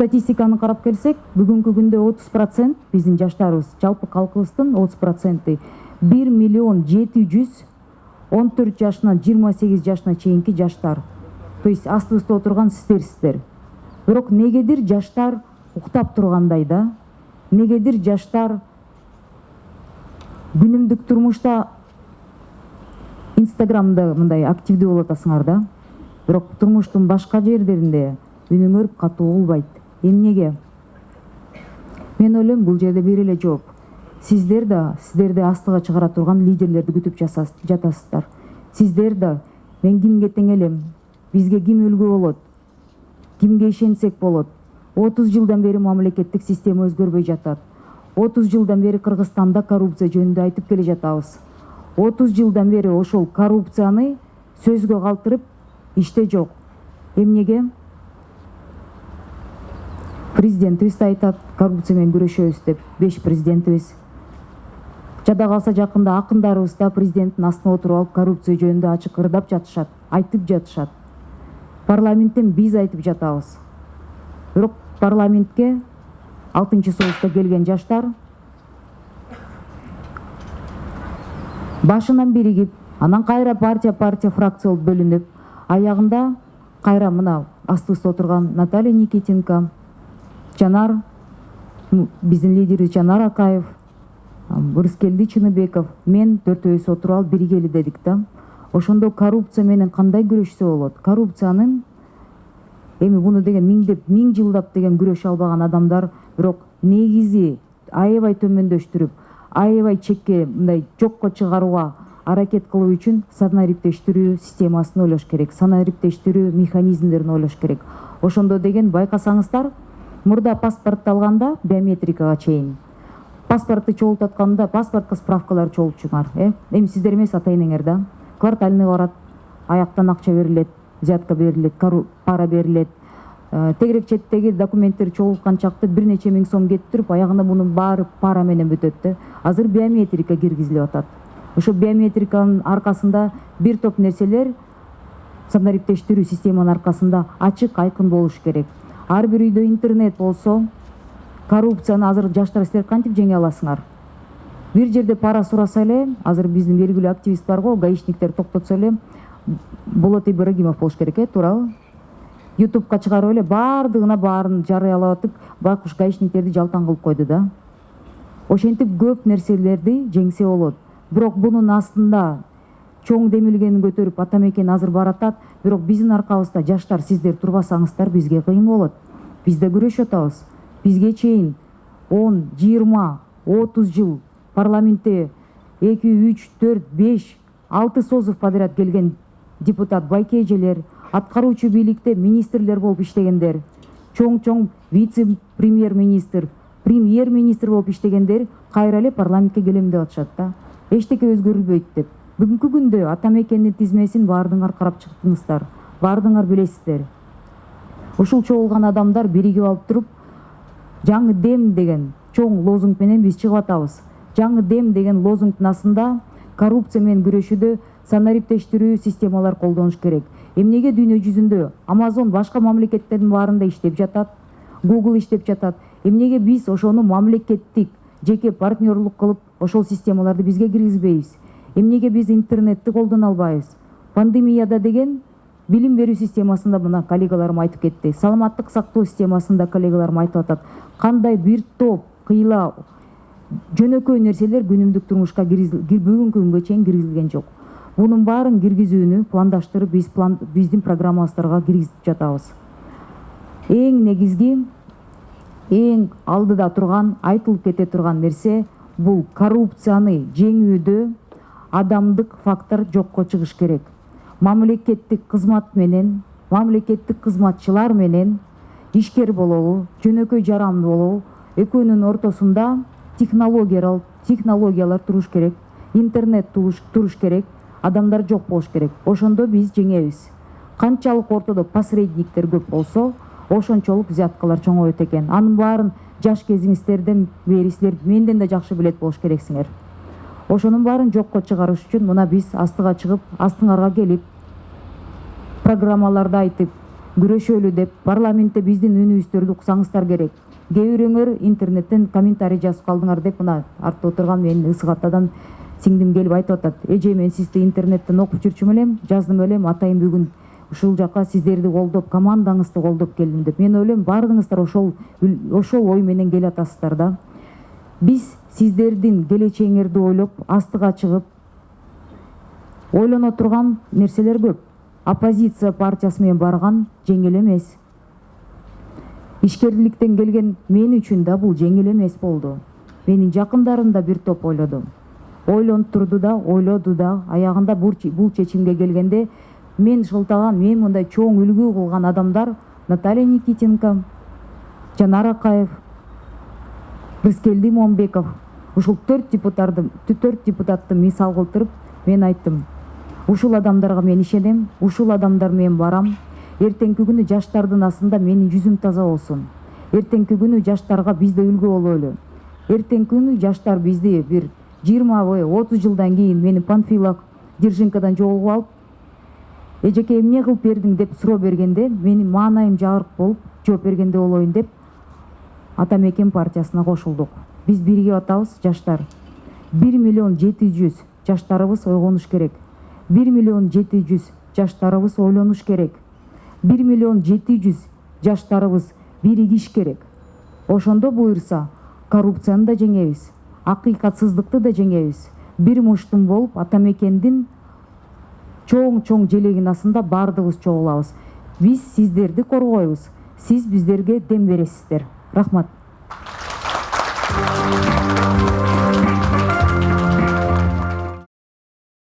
статистиканы карап келсек, бүгүнкү күндө 30% биздин жаштарыбыз, жалпы калкыбыздын 30% 1.714.000 жашынан 28 жашына чейинки жаштар. То есть астыбызда отурган сиздер. Бирок негедир жаштар уктап тургандай да, негедир жаштар күнүмдүк турмушта Инстаграмда мындай активдүү болуп атасыңар да. Бирок турмуштун башка жерлеринде үнүңөр катуу болбойт. Эмнеге? Мен ойлойм, бул жерде бир эле жооп. Сиздерди астыга чыгара турган лидерлерди күтүп жатасыздар. Сиздер да мен кимге тең элем? Бизге ким үлгү болот? Кимге ишенсек болот? 30 жылдан бери мамлекеттик система өзгөрбөй жатат. 30 жылдан бери Кыргызстанда коррупция жөнүндө айтып келе жатабыз. 30 жылдан бери ошол коррупцияны сөзгө калтырып, иште жок. Эмнеге? Президентибиз айтат, коррупция менен күрөшөбүз деп, 5 президентибиз. Жада калса жакында акындарыбыз да президенттин астына отуруп алып коррупция жөнүндө ачык ырдап жатышат, айтып жатышат. Парламенттен биз айтып жатабыз. Бирок парламентке 6-союзга келген жаштар башынан биригип, анан кайра партия фракция болуп бөлүнүп, аягында кайра мына астыбызда отурган Наталья Никитенко, Жанар, биздин лидерибиз Жанар Акаев, Ырыскелди Чыныбеков, мен төртөөбүз отуруп алып биригели дедик да. Ошондо коррупция менен кандай күрөшсө болот? Коррупциянын эми буну деген миң жылдап деген күрөшө албаган адамдар, бирок негизи аябай төмөндөштүрүп, аябай чекке мындай жокко чыгарууга аракет кылуу үчүн санариптештирүү системасын ойлош керек, санариптештирүү механизмдерин ойлош керек. Ошондо деген байкасаңыздар, мурда паспорт алганда биометрикага чейин, паспортты чогултатканда паспортко справкалар чогултчуңар. Эми сиздер эмес, ата-энеңер да. Квартальный барат, аяктан акча берилет, взятка берилет, пара берилет. Тегерек четтеги документтер чогулткан чакта бир нече миң сом кетип, аягында мунун баары пара менен бүтөт. Азыр биометрика киргизилип атат. Ошо биометриканын аркасында бир топ нерселер санариптештирүү системанын аркасында ачык, айкын болуш керек. Ар бир үйдө интернет болсо, коррупцияны азыр жаштар силер кантип жеңе аласыңар? Бир жерде пара сураса эле, азыр биздин белгилүү активист барго, гаишниктер токтотсо эле, Болот Ибрагимов болуш керек, туурабы? Ютубка чыгарып эле баарын жарыялап атып, байкуш гаишниктерди жалтан кылып койду да. Ошентип көп нерселерди жеңсе болот. Бирок бунун астында чоң демилгени көтөрүп атамекен азыр баратат, бирок биздин аркабызда жаштар сиздер турбасаңыздар бизге кыйын болот. Биз да күрөшүп атабыз. Бизге чейин 10, 20, 30 жыл парламентте 2, 3, 4, 5, 6 созув подряд келген депутат байкежелер, аткаруучу бийликте министрлер болуп иштегендер, чоң вице-премьер-министр, премьер-министр болуп иштегендер кайра эле парламентке келем деп атышат да. Эчтеке өзгөрүлбөйт деп. Бүгүнкү күндө атамекендин тизмесин баардыңар карап чыктыңыздар, баардыңар билесиздер. Ушул чогулган адамдар биригип алып туруп, жаңы дем деген чоң лозунг менен биз чыгып атабыз. Жаңы дем деген лозунгдун астында коррупция менен күрөшүүдө санариптештирүү системалар колдонуш керек. Эмнеге дүйнө жүзүндө Amazon башка мамлекеттердин баарында иштеп жатат, Google иштеп жатат. Эмнеге биз ошону мамлекеттик жеке партнерлук кылып, ошол системаларды бизге киргизбейбиз? Эмнеге биз интернетти колдоно албайбыз? Пандемияда деген билим берүү системасында мына коллегаларым айтып кетти. Саламаттык сактоо системасында коллегаларым айтып атат. Кандай бир топ кыйла жөнөкөй нерселер күнүмдүк турмушка бүгүнкү күнгө чейин киргизилген жок. Бунун баарын киргизүүнү пландаштырып биздин программабыздарга киргизип жатабыз. Эң негизги, эң алдыда турган, айтылып кете турган нерсе бул коррупцияны жеңүүдө адамдык фактор жокко чыгыш керек. Мамлекеттик кызмат менен, мамлекеттик кызматчылар менен ишкер болобу, жөнөкөй жарандуу болобу, экөөнүн ортосунда технологиялар туруш керек, интернет туруш керек, адамдар жок болуш керек. Ошондо биз жеңебиз. Канчалык ортодо посредниктер көп болсо, ошончолук взяткалар чоңойот экен. Анын баарын жаш кезиңиздерден бери силер менден да жакшы билет болуш керексиңер. Ошонун баарын жокко чыгарыш үчүн мына биз астыга чыгып, астыңарга келип, программаларды айтып, күрөшөлү деп парламентте биздин үнүбүздөрдү уксаңыздар керек. Кээ бирөөңөр интернеттен комментарий жазып калдыңар деп мына артта отурган менин ысык атадан сиңдим келип айтып атат. Эже, мен сизди интернеттен окуп жүрчүмүн элем, жаздым элем, атайын бүгүн ушул жака сиздерди колдоп, командаңызды колдоп келдим деп. Мен ойлойм баардыгыңыздар ошол ой менен келатасыздар да. Биз сиздердин келечегиңерди ойлоп, астыга чыгып ойлоно турган нерселер көп. Оппозиция партиясы менен барган жеңил эмес. Ишкерликтен келген мен үчүн да бул жеңил эмес болду. Менин жакындарым да бир топ ойлоду. Ойлонуп турду да, ойлоду да, аягында бул чечимге келгенде мен шылтаган, мен мындай чоң үлгү кылган адамдар Наталья Никитенко, Жанар Акаев, Рыскелди Момбеков, ушул 4 депутатты мисал кылтырып мен айттым. Ушул адамдарга мен ишенем, ушул адамдар менен барам. Эртеңки күнү жаштардын астында менин жүзүм таза болсун. Эртеңки күнү жаштарга биз да үлгү бололу. Эртеңки күнү жаштар бизди бир 20-30 жылдан кийин мени Панфилов Держинкадан жолугуп алып, эжеке эмне кылып бердиң деп суроо бергенде, менин маанайым жагырык болуп жооп бергенде болоюн деп Атамекен партиясына кошулдук. Биз биригип атабыз, жаштар. 1.700.000 жаштарыбыз ойгонуш керек. 1.700.000 жаштарыбыз ойлонуш керек. 1.700.000 жаштарыбыз биригиш керек. Ошондо буюрса, коррупцияны да жеңебиз, акыйкатсыздыкты да жеңебиз. Бир муштум болуп, Атамекендин чоң желегин астында баардыгыбыз чогулабыз. Биз сиздерди коргойбуз. Сиз биздерге дем бересиздер. Рахмат.